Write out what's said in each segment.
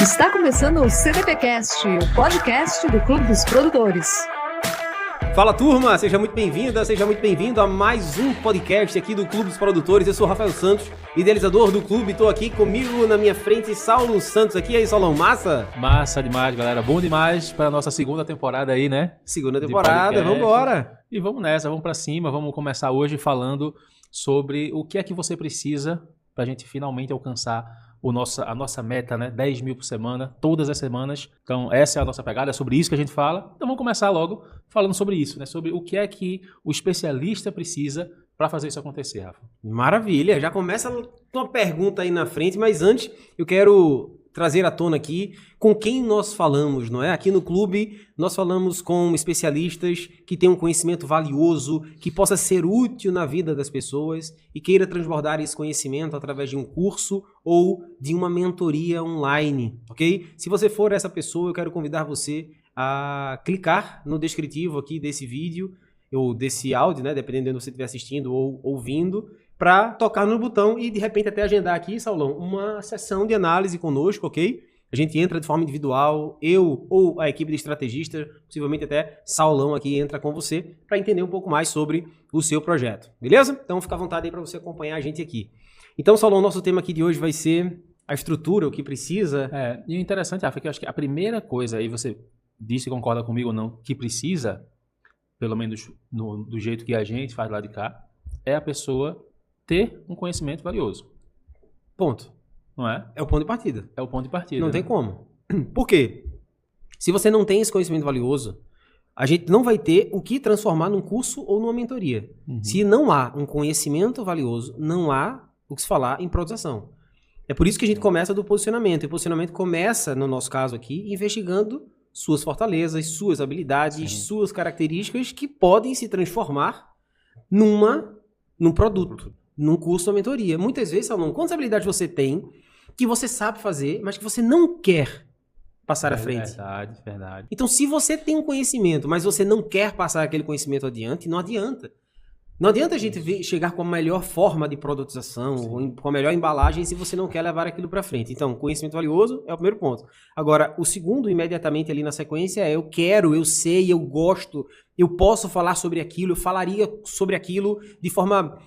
Está começando o CDPcast, o podcast do Clube dos Produtores. Fala turma, seja muito bem-vinda, seja muito bem-vindo a mais um podcast aqui do Clube dos Produtores. Eu sou o Rafael Santos, idealizador do clube, estou aqui comigo na minha frente, Saulo Santos aqui. E aí, Saulão, massa? Massa demais, galera, bom demais para a nossa segunda temporada aí, né? Segunda temporada, vamos embora. E vamos nessa, vamos para cima, vamos começar hoje falando sobre o que é que você precisa para a gente finalmente alcançar a nossa meta, né? 10 mil por semana, todas as semanas. Então, essa é a nossa pegada, é sobre isso que a gente fala. Então, vamos começar logo falando sobre isso, né? Sobre o que é que o especialista precisa para fazer isso acontecer, Rafa. Maravilha, já começa uma pergunta aí na frente, mas antes eu quero trazer à tona aqui com quem nós falamos, não é? Aqui no clube nós falamos com especialistas que têm um conhecimento valioso, que possa ser útil na vida das pessoas e queira transbordar esse conhecimento através de um curso ou de uma mentoria online, ok? Se você for essa pessoa, eu quero convidar você a clicar no descritivo aqui desse vídeo ou desse áudio, né? Dependendo de onde você estiver assistindo ou ouvindo, para tocar no botão e de repente até agendar aqui, Saulão, uma sessão de análise conosco, ok? A gente entra de forma individual, eu ou a equipe de estrategista, possivelmente até Saulão aqui entra com você para entender um pouco mais sobre o seu projeto, beleza? Então fica à vontade aí para você acompanhar a gente aqui. Então, Saulão, nosso tema aqui de hoje vai ser a estrutura, o que precisa. E o interessante, Rafa, é que eu acho que a primeira coisa, aí você disse, concorda comigo ou não, que precisa, pelo menos do jeito que a gente faz lá de cá, é a pessoa ter um conhecimento valioso. Ponto. Não é? É o ponto de partida. É o ponto de partida. Não né? tem como. Por quê? Se você não tem esse conhecimento valioso, a gente não vai ter o que transformar num curso ou numa mentoria. Uhum. Se não há um conhecimento valioso, não há o que se falar em produção. É por isso que a gente começa do posicionamento. E o posicionamento começa, no nosso caso aqui, investigando suas fortalezas, suas habilidades, suas características que podem se transformar num produto. Num curso ou mentoria. Muitas vezes, Salomão, quantas habilidades você tem que você sabe fazer, mas que você não quer passar à frente? Verdade. Então, se você tem um conhecimento, mas você não quer passar aquele conhecimento adiante, não adianta. Não adianta a gente chegar com a melhor forma de produtização, ou com a melhor embalagem, se você não quer levar aquilo para frente. Então, conhecimento valioso é o primeiro ponto. Agora, o segundo, imediatamente ali na sequência, é eu quero, eu sei, eu gosto, eu posso falar sobre aquilo, eu falaria sobre aquilo de forma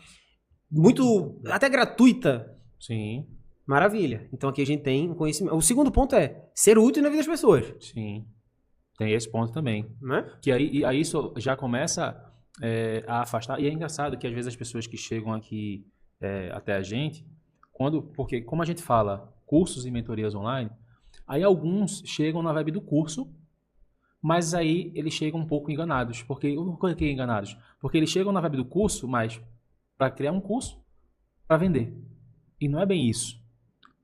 muito, até gratuita. Sim. Maravilha. Então aqui a gente tem um conhecimento. O segundo ponto é ser útil na vida das pessoas. Sim. Tem esse ponto também. Né? Que aí isso já começa a afastar. E é engraçado que às vezes as pessoas que chegam aqui até a gente, porque como a gente fala cursos e mentorias online, aí alguns chegam na vibe do curso, mas aí eles chegam um pouco enganados. Por que enganados? Porque eles chegam na vibe do curso, mas para criar um curso para vender. E não é bem isso.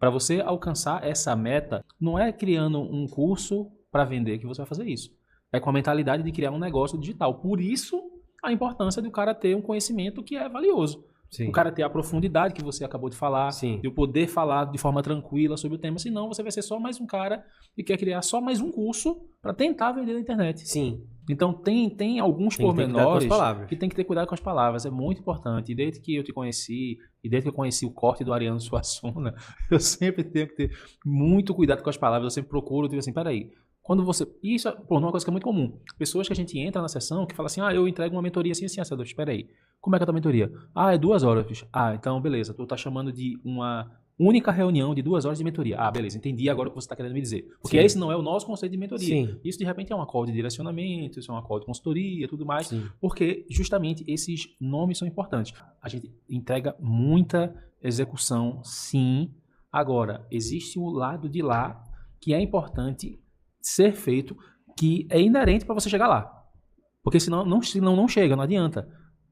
Para você alcançar essa meta, não é criando um curso para vender que você vai fazer isso. É com a mentalidade de criar um negócio digital. Por isso, a importância do cara ter um conhecimento que é valioso. Sim. O cara ter a profundidade que você acabou de falar, Sim. de eu poder falar de forma tranquila sobre o tema. Senão, você vai ser só mais um cara que quer criar só mais um curso para tentar vender na internet. Sim. Então, tem alguns pormenores que tem que ter cuidado com as palavras. É muito importante. E desde que eu te conheci, e desde que eu conheci o corte do Ariano Suassuna, eu sempre tenho que ter muito cuidado com as palavras. Eu sempre procuro, tipo assim, peraí. Quando você... Isso é uma coisa que é muito comum. Pessoas que a gente entra na sessão que falam assim, eu entrego uma mentoria assim, assador. Espera aí. Como é que é a tua mentoria? É 2 horas. Bicho. Então beleza. Tu tá chamando de uma única reunião de 2 horas de mentoria. Beleza. Entendi agora o que você tá querendo me dizer. Porque esse não é o nosso conceito de mentoria. Sim. Isso de repente é uma call de direcionamento, isso é uma call de consultoria, tudo mais. Sim. Porque justamente esses nomes são importantes. A gente entrega muita execução, sim. Agora, existe o lado de lá que é importante ser feito, que é inerente para você chegar lá. Porque senão não chega, não adianta.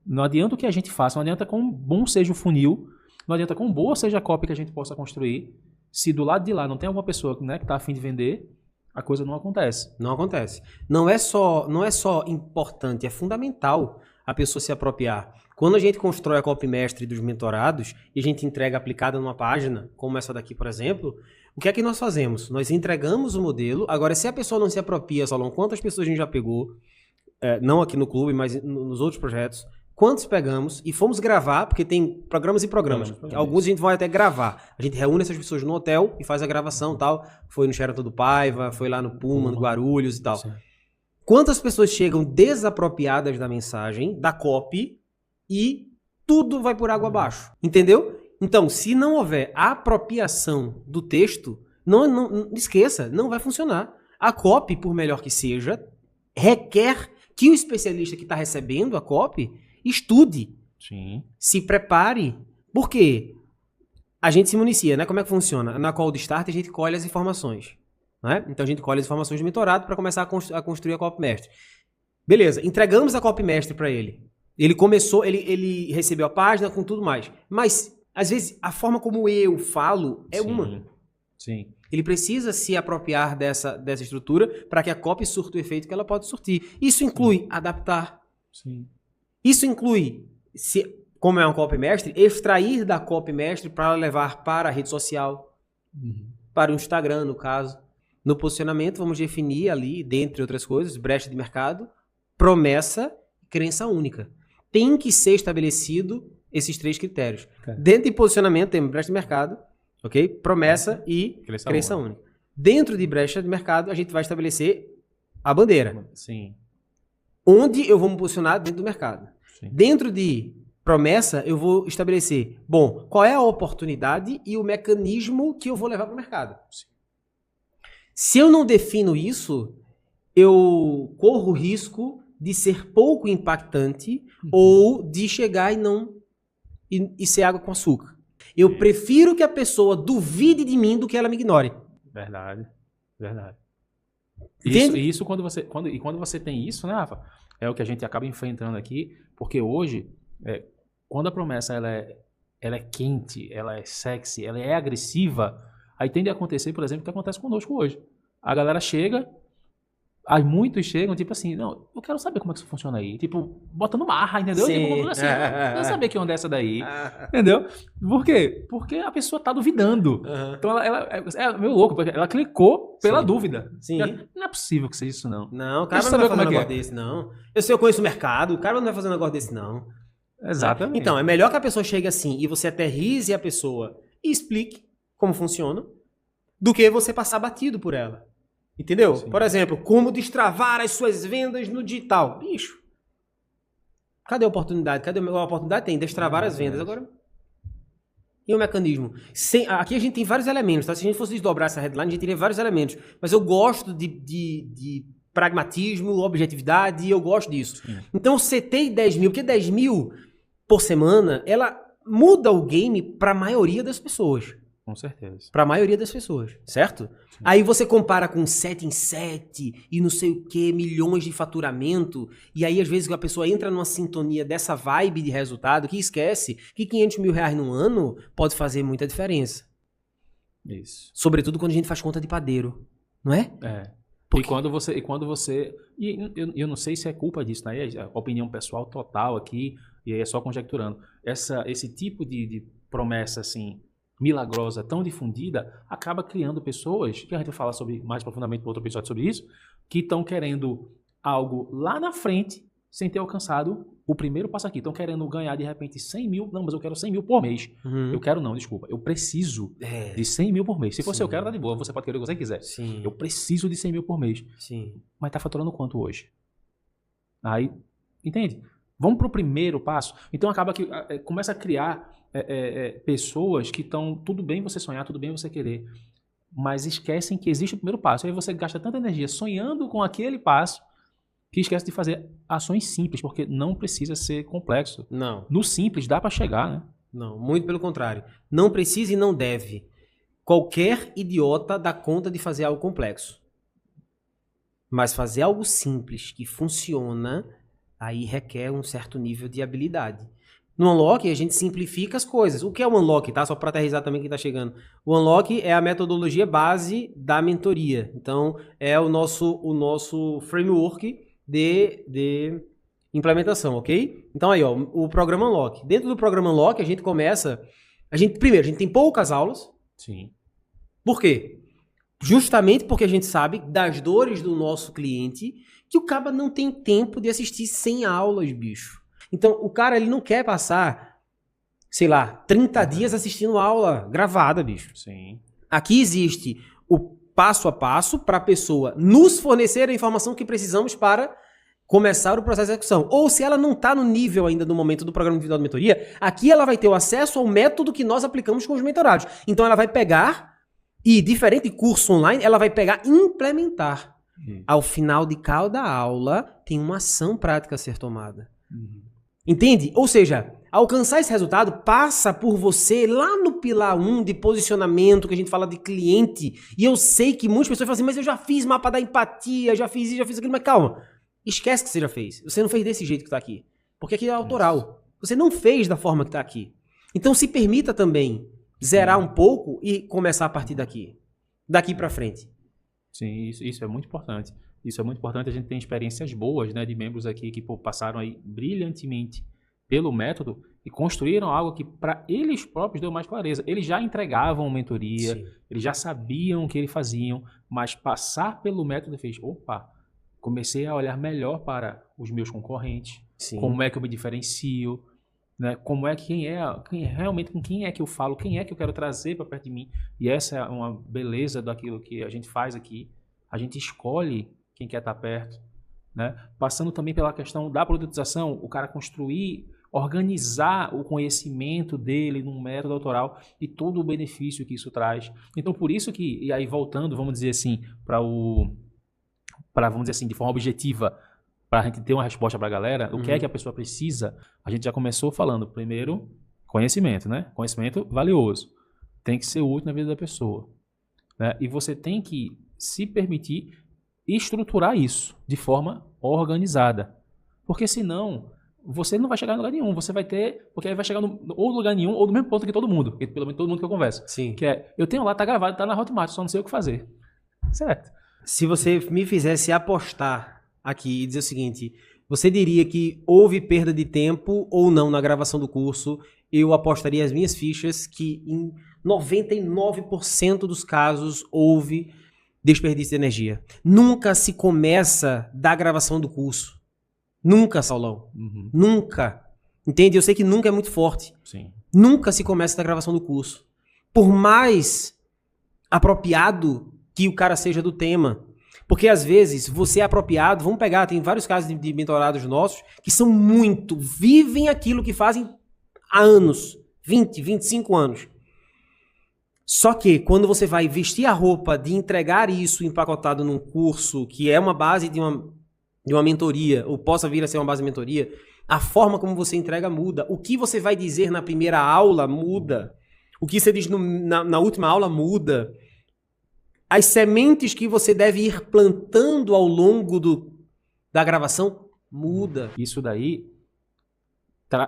Não adianta o que a gente faça, não adianta quão bom seja o funil, não adianta quão boa seja a cópia que a gente possa construir, se do lado de lá não tem alguma pessoa, né, que está a fim de vender, a coisa não acontece. Não acontece. Não é só importante, é fundamental a pessoa se apropriar. Quando a gente constrói a copy mestre dos mentorados e a gente entrega aplicada numa página, como essa daqui, por exemplo, o que é que nós fazemos? Nós entregamos o modelo. Agora, se a pessoa não se apropria, Solon, quantas pessoas a gente já pegou, não aqui no clube, mas nos outros projetos, quantos pegamos e fomos gravar, porque tem programas e programas. Alguns a gente vai até gravar. A gente reúne essas pessoas no hotel e faz a gravação e tal. Foi no Sheraton do Paiva, foi lá no Puma, no Guarulhos e tal. Sim. Quantas pessoas chegam desapropriadas da mensagem, da copy, e tudo vai por água abaixo. Entendeu? Então, se não houver apropriação do texto, não esqueça, não vai funcionar. A copy, por melhor que seja, requer que o especialista que está recebendo a copy estude, Sim. se prepare. Por quê? A gente se municia, né? Como é que funciona? Na call de start a gente colhe as informações. Né? Então a gente colhe as informações do mentorado para começar a construir a copy mestre. Beleza, entregamos a copy mestre para ele. Ele começou, ele recebeu a página com tudo mais. Mas, às vezes, a forma como eu falo é uma. Sim. Ele precisa se apropriar dessa estrutura para que a copy surta o efeito que ela pode surtir. Isso inclui adaptar. Sim. Isso inclui, como é uma copy mestre, extrair da copy mestre para levar para a rede social, para o Instagram, no caso. No posicionamento, vamos definir ali, dentre outras coisas, brecha de mercado, promessa e crença única. Tem que ser estabelecido esses 3 critérios. Okay. Dentro de posicionamento, temos brecha de mercado, ok? Promessa e crença única. Dentro de brecha de mercado, a gente vai estabelecer a bandeira. Sim. Onde eu vou me posicionar dentro do mercado. Sim. Dentro de promessa, eu vou estabelecer, bom, qual é a oportunidade e o mecanismo que eu vou levar para o mercado. Sim. Se eu não defino isso, eu corro o risco de ser pouco impactante ou de chegar e ser água com açúcar. Eu prefiro que a pessoa duvide de mim do que ela me ignore. Verdade. Entende? Isso quando você tem isso, né, Rafa? É o que a gente acaba enfrentando aqui, porque hoje, quando a promessa ela é quente, ela é sexy, ela é agressiva, aí tende a acontecer, por exemplo, o que acontece conosco hoje. A galera chega, aí muitos chegam, tipo assim, não, eu quero saber como é que isso funciona aí. Tipo, botando marra, entendeu? Sim. Tipo, assim, eu quero saber que onda é essa daí. Entendeu? Por quê? Porque a pessoa tá duvidando. Então ela é meio louco, porque ela clicou pela dúvida. Sim. Não é possível que seja isso, não. Não, o cara Deixa não eu vai saber fazer um como é que negócio desse, não. Eu conheço o mercado, o cara não vai fazer um negócio desse, não. Exatamente. Então, é melhor que a pessoa chegue assim e você aterrize a pessoa e explique como funciona, do que você passar batido por ela. Entendeu? Sim. Por exemplo, como destravar as suas vendas no digital. Bicho, cadê a oportunidade? Cadê a oportunidade? Tem, destravar as vendas. Agora, e o mecanismo? Aqui a gente tem vários elementos, tá? Se a gente fosse desdobrar essa headline, a gente teria vários elementos. Mas eu gosto de pragmatismo, objetividade, e eu gosto disso. Sim. Então, setei 10 mil, porque 10 mil por semana, ela muda o game para a maioria das pessoas. Com certeza. Para a maioria das pessoas, certo? Sim. Aí você compara com 7 em 7 e não sei o que, milhões de faturamento, e aí às vezes a pessoa entra numa sintonia dessa vibe de resultado que esquece que 500 mil reais no ano pode fazer muita diferença. Isso. Sobretudo quando a gente faz conta de padeiro, não é? É. Porque... E quando você... E eu não sei se é culpa disso, né? É a opinião pessoal total aqui, e aí é só conjecturando. Esse tipo de promessa, assim, milagrosa, tão difundida, acaba criando pessoas, que a gente vai falar mais profundamente no outro episódio sobre isso, que estão querendo algo lá na frente, sem ter alcançado o primeiro passo aqui. Estão querendo ganhar, de repente, 100 mil. Não, mas eu quero 100 mil por mês. Uhum. Eu quero não, desculpa. Eu preciso de 100 mil por mês. Se fosse Sim. eu quero, tá de boa. Você pode querer o que você quiser. Sim. Eu preciso de 100 mil por mês. Sim. Mas tá faturando quanto hoje? Aí, entende? Vamos pro primeiro passo. Então acaba que começa a criar pessoas que estão... Tudo bem você sonhar, tudo bem você querer. Mas esquecem que existe o primeiro passo. Aí você gasta tanta energia sonhando com aquele passo que esquece de fazer ações simples, porque não precisa ser complexo. Não. No simples dá para chegar, né? Não, muito pelo contrário. Não precisa e não deve. Qualquer idiota dá conta de fazer algo complexo. Mas fazer algo simples que funciona, aí requer um certo nível de habilidade. No Unlock, a gente simplifica as coisas. O que é o Unlock, tá? Só para aterrissar também quem está chegando. O Unlock é a metodologia base da mentoria. Então, é o nosso framework de implementação, ok? Então aí, ó, o programa Unlock. Dentro do programa Unlock, a gente começa... Primeiro, a gente tem poucas aulas. Sim. Por quê? Justamente porque a gente sabe das dores do nosso cliente que o cara não tem tempo de assistir 100 aulas, bicho. Então, o cara, ele não quer passar, sei lá, 30 dias assistindo aula gravada, bicho. Sim. Aqui existe o passo a passo para a pessoa nos fornecer a informação que precisamos para começar o processo de execução. Ou se ela não está no nível ainda no momento do programa individual de mentoria, aqui ela vai ter o acesso ao método que nós aplicamos com os mentorados. Então ela vai pegar e, diferente de curso online, ela vai pegar e implementar. Ao final de cada aula, tem uma ação prática a ser tomada. Entende? Ou seja, alcançar esse resultado passa por você lá no pilar 1 de posicionamento, que a gente fala de cliente. E eu sei que muitas pessoas falam assim, mas eu já fiz mapa da empatia, já fiz isso, já fiz aquilo, mas calma. Esquece que você já fez. Você não fez desse jeito que está aqui. Porque aqui é autoral. Você não fez da forma que está aqui. Então se permita também zerar um pouco e começar a partir daqui. Daqui para frente. Sim, isso é muito importante. Isso é muito importante. A gente tem experiências boas, né, de membros aqui que passaram aí brilhantemente pelo método e construíram algo que para eles próprios deu mais clareza. Eles já entregavam mentoria, Sim. eles já sabiam o que eles faziam, mas passar pelo método fez, opa, comecei a olhar melhor para os meus concorrentes, Sim. como é que eu me diferencio, né? Como é que realmente com quem é que eu falo, quem é que eu quero trazer para perto de mim. E essa é uma beleza daquilo que a gente faz aqui. A gente escolhe quem quer estar perto, né? Passando também pela questão da produtização, o cara construir, organizar o conhecimento dele num método autoral e todo o benefício que isso traz. Então por isso que, e aí voltando, vamos dizer assim, vamos dizer assim, de forma objetiva, para a gente ter uma resposta para a galera, o que é que a pessoa precisa, a gente já começou falando, primeiro, conhecimento, né? Conhecimento valioso. Tem que ser útil na vida da pessoa, né? E você tem que se permitir estruturar isso de forma organizada. Porque senão, você não vai chegar em lugar nenhum. Você vai ter, porque aí vai chegar ou no lugar nenhum, ou no mesmo ponto que todo mundo. Que pelo menos todo mundo que eu converso. Sim. Que é, eu tenho lá, tá gravado, tá na Hotmart, só não sei o que fazer. Certo. Se você me fizesse apostar aqui e dizer o seguinte, você diria que houve perda de tempo ou não na gravação do curso, eu apostaria as minhas fichas que em 99% dos casos houve desperdício de energia. Nunca se começa da gravação do curso. Nunca, Saulão. Nunca. Entende? Eu sei que nunca é muito forte. Sim. Nunca se começa da gravação do curso. Por mais apropriado que o cara seja do tema. Porque às vezes você é apropriado, vamos pegar, tem vários casos de mentorados nossos que são vivem aquilo que fazem há anos, 20, 25 anos. Só que quando você vai vestir a roupa de entregar isso empacotado num curso que é uma base de uma mentoria, ou possa vir a ser uma base de mentoria, a forma como você entrega muda. O que você vai dizer na primeira aula muda. O que você diz na última aula muda. As sementes que você deve ir plantando ao longo da gravação muda. Isso daí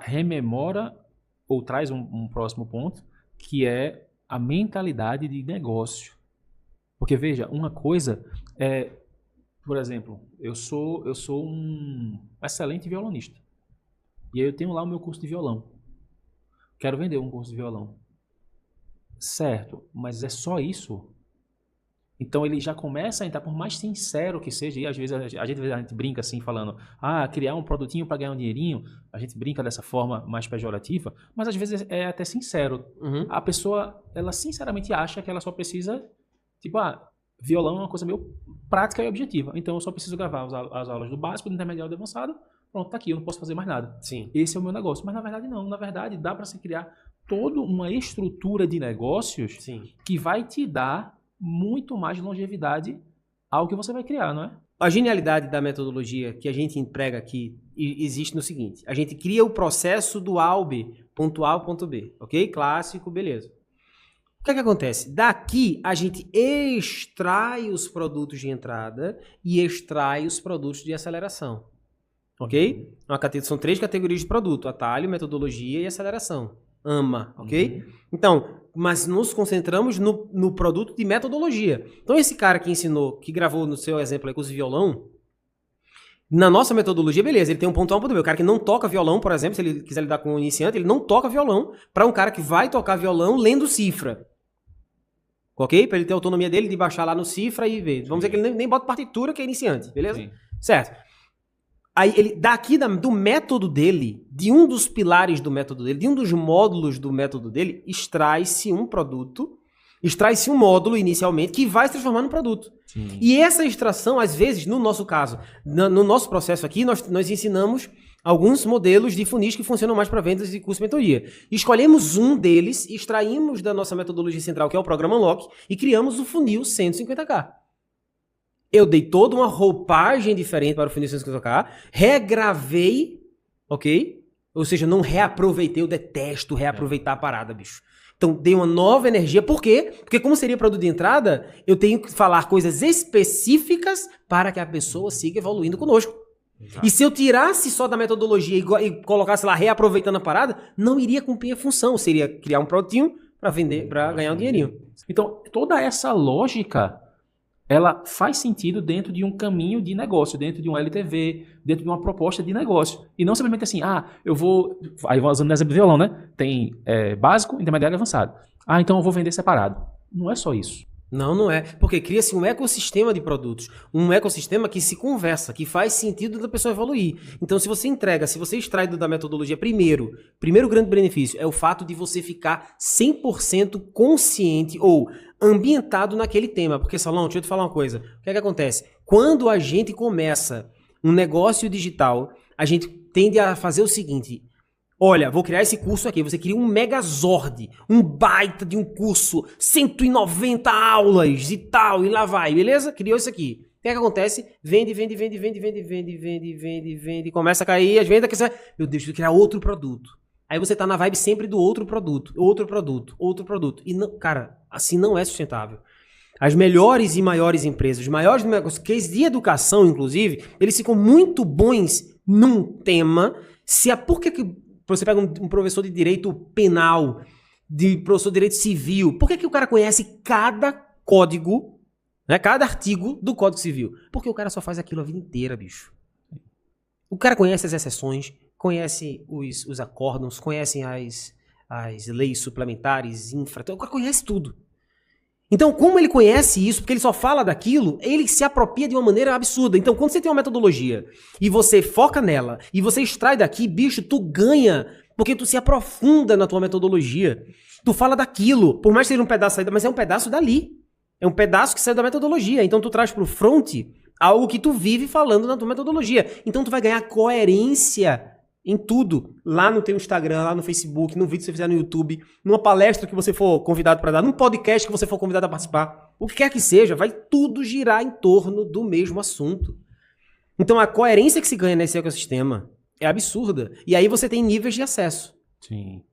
rememora ou traz um próximo ponto, que é a mentalidade de negócio. Porque, veja, uma coisa é, por exemplo, eu sou um excelente violonista. E aí eu tenho lá o meu curso de violão. Quero vender um curso de violão. Certo, mas é só isso? Então ele já começa a entrar, por mais sincero que seja, e às vezes a gente brinca assim, falando, criar um produtinho para ganhar um dinheirinho, a gente brinca dessa forma mais pejorativa, mas às vezes é até sincero. A pessoa, ela sinceramente acha que ela só precisa, tipo, violão é uma coisa meio prática e objetiva, então eu só preciso gravar as aulas do básico, do intermediário e do avançado, pronto, tá aqui, eu não posso fazer mais nada. Sim. Esse é o meu negócio, mas na verdade não, na verdade dá para se criar toda uma estrutura de negócios que vai te dar muito mais longevidade ao que você vai criar, não é? A genialidade da metodologia que a gente emprega aqui existe no seguinte. A gente cria o processo do A ao B, ponto A ao ponto B, ok? Clássico, beleza. O que é que acontece? Daqui a gente extrai os produtos de entrada e extrai os produtos de aceleração, ok? São 3 categorias de produto, atalho, metodologia e aceleração. Ok? Então, mas nos concentramos no produto de metodologia. Então, esse cara que ensinou, que gravou no seu exemplo aí com os violão, na nossa metodologia, beleza, ele tem um ponto A, um ponto B. O cara que não toca violão, por exemplo, se ele quiser lidar com um iniciante, ele não toca violão para um cara que vai tocar violão lendo cifra. Ok? Para ele ter a autonomia dele de baixar lá no cifra e ver. Vamos dizer que ele nem bota partitura, que é iniciante, beleza? Sim. Certo. Aí ele, do método dele, de um dos pilares do método dele, de um dos módulos do método dele, extrai-se um produto, extrai-se um módulo inicialmente que vai se transformar no produto. Sim. E essa extração, às vezes, no nosso caso, no nosso processo aqui, nós ensinamos alguns modelos de funis que funcionam mais para vendas e curso de mentoria. Escolhemos um deles, extraímos da nossa metodologia central, que é o Programa Unlock, e criamos o funil 150k. Eu dei toda uma roupagem diferente para o funil 150k, regravei, ok? Ou seja, não reaproveitei, eu detesto reaproveitar a parada, bicho. Então, dei uma nova energia. Por quê? Porque como seria produto de entrada, eu tenho que falar coisas específicas para que a pessoa siga evoluindo conosco. Exato. E se eu tirasse só da metodologia e colocasse lá reaproveitando a parada, não iria cumprir a função. Seria criar um produtinho para vender, para ganhar um dinheirinho. Então, toda essa lógica, ela faz sentido dentro de um caminho de negócio, dentro de um LTV, dentro de uma proposta de negócio. E não simplesmente assim, eu vou... Aí usando o exemplo do violão, né? Tem básico, intermediário e avançado. Então eu vou vender separado. Não é só isso. Não é. Porque cria-se um ecossistema de produtos. Um ecossistema que se conversa, que faz sentido da pessoa evoluir. Então, se você extrai da metodologia, primeiro grande benefício é o fato de você ficar 100% consciente ou ambientado naquele tema. Porque, Salão, deixa eu te falar uma coisa. O que é que acontece? Quando a gente começa um negócio digital, a gente tende a fazer o seguinte... Olha, vou criar esse curso aqui. Você cria um megazord, um baita de um curso, 190 aulas e tal, e lá vai, beleza? Criou isso aqui. O que é que acontece? Vende, começa a cair as vendas, meu Deus, vou criar outro produto. Aí você tá na vibe sempre do outro produto. E não, cara, assim não é sustentável. As melhores e maiores empresas, os maiores negócios, case de educação, inclusive, eles ficam muito bons num tema. Por que você pega um professor de direito penal, de professor de direito civil, por que o cara conhece cada código, né, cada artigo do Código Civil? Porque o cara só faz aquilo a vida inteira, bicho. O cara conhece as exceções, conhece os acórdãos, conhece as leis suplementares, o cara conhece tudo. Então, como ele conhece isso, porque ele só fala daquilo, ele se apropria de uma maneira absurda. Então, quando você tem uma metodologia e você foca nela e você extrai daqui, bicho, tu ganha, porque tu se aprofunda na tua metodologia. Tu fala daquilo, por mais que seja um pedaço saída, mas é um pedaço dali. É um pedaço que sai da metodologia. Então, tu traz pro front algo que tu vive falando na tua metodologia. Então, tu vai ganhar coerência em tudo, lá no teu Instagram, lá no Facebook, no vídeo que você fizer no YouTube, numa palestra que você for convidado para dar, num podcast que você for convidado a participar, o que quer que seja, vai tudo girar em torno do mesmo assunto. Então a coerência que se ganha nesse ecossistema é absurda. E aí você tem níveis de acesso. Sim.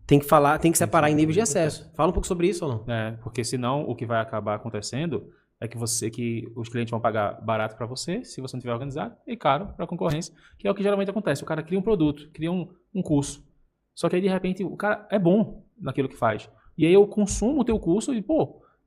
Tem que separar em níveis de acesso. Fala um pouco sobre isso ou não? Porque senão o que vai acabar acontecendo é que os clientes vão pagar barato para você, se você não tiver organizado, e caro para a concorrência, que é o que geralmente acontece. O cara cria um produto, cria um curso. Só que aí, de repente, o cara é bom naquilo que faz. E aí eu consumo o teu curso e,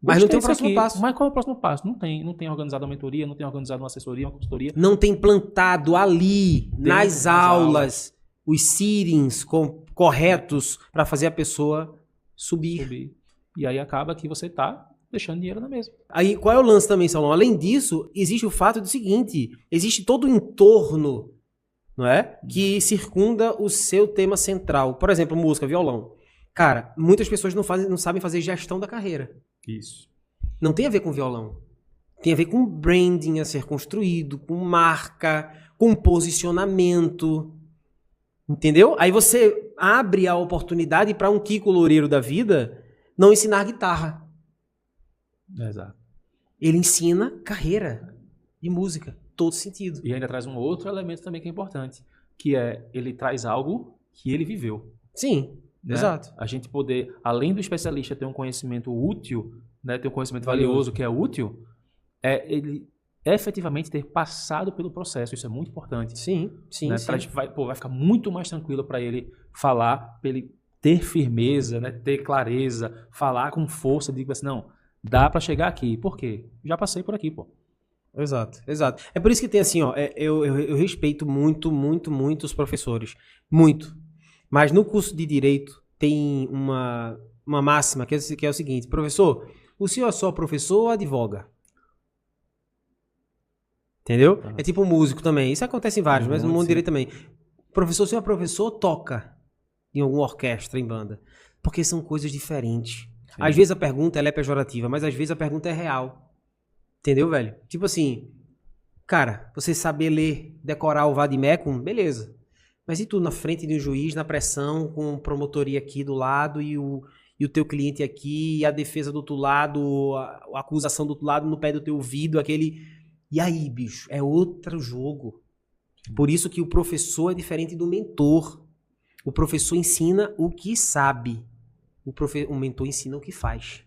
mas não tem o próximo passo. Mas qual é o próximo passo? Não tem organizado uma mentoria, não tem organizado uma assessoria, uma consultoria. Não tem plantado ali, nas aulas, os seedings corretos para fazer a pessoa subir. E aí acaba que você tá deixando dinheiro na mesa. Aí, qual é o lance também, Salão? Além disso, existe o fato do seguinte, existe todo o entorno, não é? Que circunda o seu tema central. Por exemplo, música, violão. Cara, muitas pessoas não sabem fazer gestão da carreira. Isso. Não tem a ver com violão. Tem a ver com branding a ser construído, com marca, com posicionamento. Entendeu? Aí você abre a oportunidade para um Kiko Loureiro da vida não ensinar guitarra. Exato. Ele ensina carreira e música, todo sentido. E ainda traz um outro elemento também que é importante, que é ele traz algo que ele viveu. Sim, né? Exato. A gente poder, além do especialista ter um conhecimento útil, né, ter um conhecimento valioso que é útil, ele efetivamente ter passado pelo processo. Isso é muito importante. Sim. Né? Vai ficar muito mais tranquilo para ele falar, para ele ter firmeza, né, ter clareza, falar com força, dizer assim, não, dá para chegar aqui. Por quê? Já passei por aqui, pô. Exato. É por isso que tem assim, eu respeito muito os professores. Muito. Mas no curso de Direito tem uma máxima que é o seguinte: professor, o senhor é só professor ou advoga? Entendeu? É tipo um músico também. Isso acontece em vários, mas no mundo sim. direito também. Professor, se é professor, toca em alguma orquestra, em banda. Porque são coisas diferentes. Às vezes a pergunta ela é pejorativa, mas às vezes a pergunta é real. Entendeu, velho? Tipo assim, cara, você saber ler, decorar o vademecum, beleza. Mas e tu na frente de um juiz, na pressão, com promotoria aqui do lado e o teu cliente aqui, e a defesa do outro lado, a acusação do outro lado no pé do teu ouvido, aquele... E aí, bicho, é outro jogo. Por isso que o professor é diferente do mentor. O professor ensina o que sabe. O mentor ensina o que faz.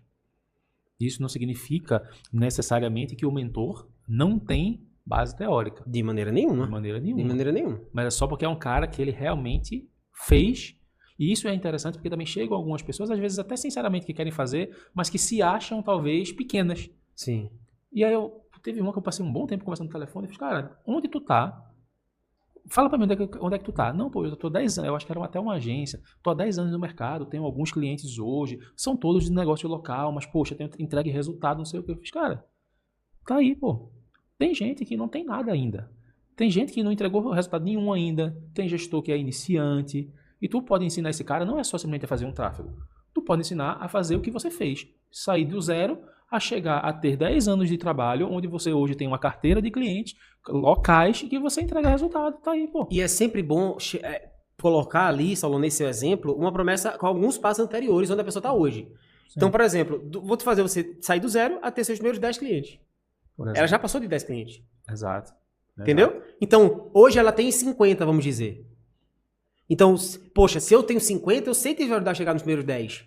Isso não significa necessariamente que o mentor não tem base teórica. De maneira nenhuma. De maneira De nenhuma. maneira nenhuma. Mas é só porque é um cara que ele realmente fez. E isso é interessante porque também chegam algumas pessoas, às vezes até sinceramente, que querem fazer, mas que se acham talvez pequenas. Sim. E aí teve uma que eu passei um bom tempo conversando no telefone e falei, cara, onde tu tá? Fala pra mim onde é que tu tá. Não, pô, eu tô 10 anos, eu acho que era até uma agência, tô há 10 anos no mercado, tenho alguns clientes hoje, são todos de negócio local, mas poxa, tenho entregue resultado, não sei o que. Eu fiz, cara, tá aí, pô. Tem gente que não tem nada ainda. Tem gente que não entregou resultado nenhum ainda, tem gestor que é iniciante, e tu pode ensinar esse cara, não é só simplesmente a fazer um tráfego, tu pode ensinar a fazer o que você fez, sair do zero a chegar a ter 10 anos de trabalho, onde você hoje tem uma carteira de clientes locais que você entrega resultado, tá aí, pô. E é sempre bom colocar ali, Saulo, nesse seu exemplo, uma promessa com alguns passos anteriores onde a pessoa está hoje. Sim. Então, por exemplo, vou te fazer você sair do zero a ter seus primeiros 10 clientes. Ela já passou de 10 clientes. Exato. Entendeu? Então, hoje ela tem 50, vamos dizer. Então, poxa, se eu tenho 50, eu sei que vai ajudar a chegar nos primeiros 10.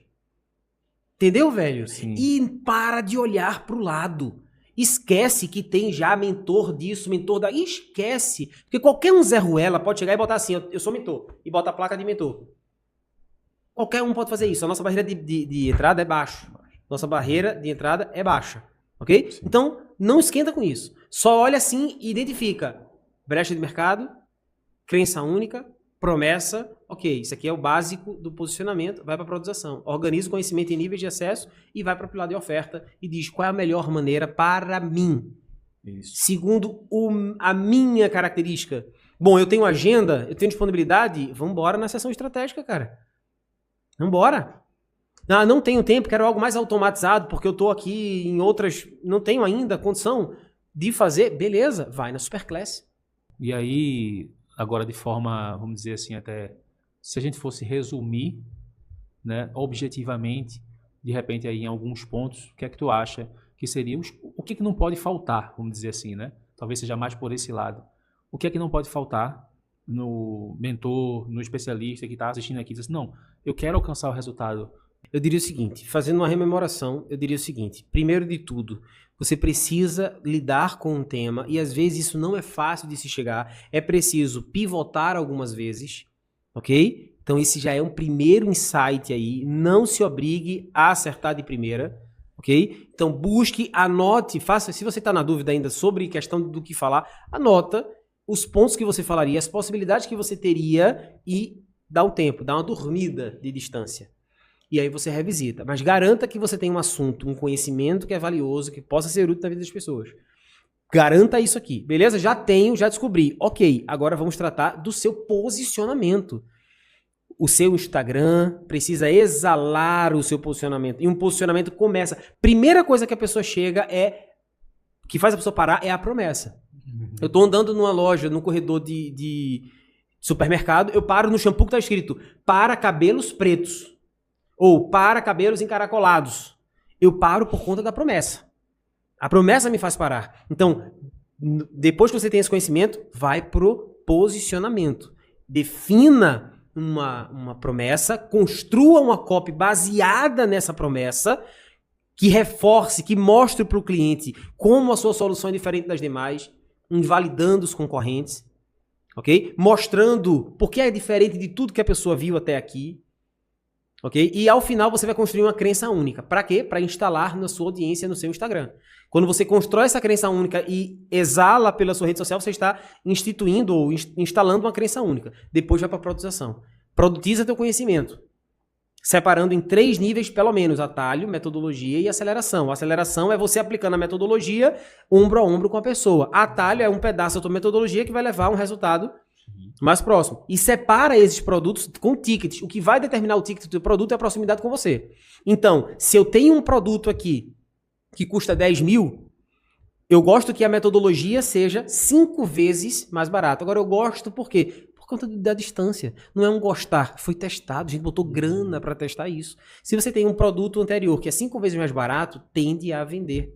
Entendeu, velho? Sim. E para de olhar pro lado. Esquece que tem já mentor disso, mentor da... Esquece. Porque qualquer um Zé Ruela pode chegar e botar assim, eu sou mentor. E bota a placa de mentor. Qualquer um pode fazer isso. A nossa barreira de entrada é baixa. Nossa barreira de entrada é baixa. Ok? Sim. Então, não esquenta com isso. Só olha assim e identifica. Brecha de mercado, crença única, promessa, ok, isso aqui é o básico do posicionamento, vai para a produção. Organiza o conhecimento em níveis de acesso e vai para o pilar de oferta e diz qual é a melhor maneira para mim. Isso. Segundo a minha característica. Bom, eu tenho agenda, eu tenho disponibilidade, vamos embora na sessão estratégica, cara. Vamos embora. Ah, não tenho tempo, quero algo mais automatizado, porque eu estou aqui em outras, não tenho ainda condição de fazer, beleza, vai na Superclass. E aí... Agora, de forma, vamos dizer assim, até se a gente fosse resumir, né, objetivamente, de repente, aí em alguns pontos, o que é que tu acha que seria, o que não pode faltar, vamos dizer assim, né? Talvez seja mais por esse lado. O que é que não pode faltar no mentor, no especialista que está assistindo aqui, diz assim, não, eu quero alcançar o resultado. Eu diria o seguinte, fazendo uma rememoração, eu diria o seguinte, primeiro de tudo, você precisa lidar com um tema, e às vezes isso não é fácil de se chegar, é preciso pivotar algumas vezes, ok? Então esse já é um primeiro insight aí, não se obrigue a acertar de primeira, ok? Então busque, anote, faça, se você está na dúvida ainda sobre questão do que falar, anota os pontos que você falaria, as possibilidades que você teria e dá um tempo, dá uma dormida de distância. E aí você revisita. Mas garanta que você tem um assunto, um conhecimento que é valioso, que possa ser útil na vida das pessoas. Garanta isso aqui. Beleza? Já tenho, já descobri. Ok, agora vamos tratar do seu posicionamento. O seu Instagram precisa exalar o seu posicionamento. E um posicionamento começa... Primeira coisa que a pessoa chega que faz a pessoa parar é a promessa. Eu tô andando numa loja, num corredor de supermercado, eu paro no shampoo que tá escrito para cabelos pretos. Ou para cabelos encaracolados. Eu paro por conta da promessa. A promessa me faz parar. Então, depois que você tem esse conhecimento, vai pro posicionamento. Defina uma promessa, construa uma copy baseada nessa promessa, que reforce, que mostre para o cliente como a sua solução é diferente das demais, invalidando os concorrentes, ok? Mostrando por que é diferente de tudo que a pessoa viu até aqui. Ok? E ao final você vai construir uma crença única. Para quê? Para instalar na sua audiência, no seu Instagram. Quando você constrói essa crença única e exala pela sua rede social, você está instituindo ou instalando uma crença única. Depois vai para a produtização. Produtiza teu conhecimento. separando em 3 níveis, pelo menos: atalho, metodologia e aceleração. A aceleração é você aplicando a metodologia ombro a ombro com a pessoa. Atalho é um pedaço da tua metodologia que vai levar a um resultado mais próximo. E separa esses produtos com tickets. O que vai determinar o ticket do produto é a proximidade com você. Então, se eu tenho um produto aqui que custa 10 mil, eu gosto que a metodologia seja 5 vezes mais barata. Agora, eu gosto por quê? Por conta da distância. Não é um gostar. Foi testado. A gente botou grana para testar isso. Se você tem um produto anterior que é 5 vezes mais barato, tende a vender.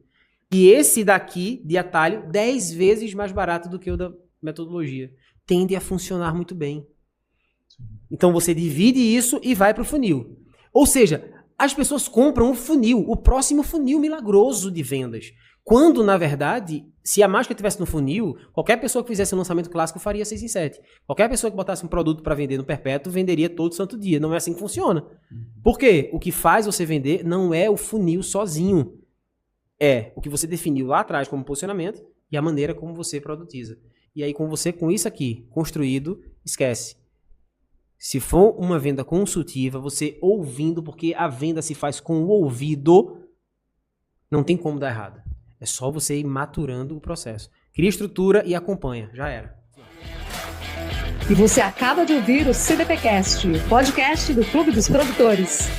E esse daqui, de atalho, 10 vezes mais barato do que o da metodologia. Tende a funcionar muito bem. Então, você divide isso e vai para o funil. Ou seja, as pessoas compram o funil, o próximo funil milagroso de vendas. Quando, na verdade, se a mágica estivesse no funil, qualquer pessoa que fizesse um lançamento clássico faria 6 em 7. Qualquer pessoa que botasse um produto para vender no perpétuo, venderia todo santo dia. Não é assim que funciona. Por quê? O que faz você vender não é o funil sozinho. É o que você definiu lá atrás como posicionamento e a maneira como você produtiza. E aí, com isso aqui construído, esquece. Se for uma venda consultiva, você ouvindo, porque a venda se faz com o ouvido, não tem como dar errado. É só você ir maturando o processo. Cria estrutura e acompanha. Já era. E você acaba de ouvir o CDPcast, o podcast do Clube dos Produtores.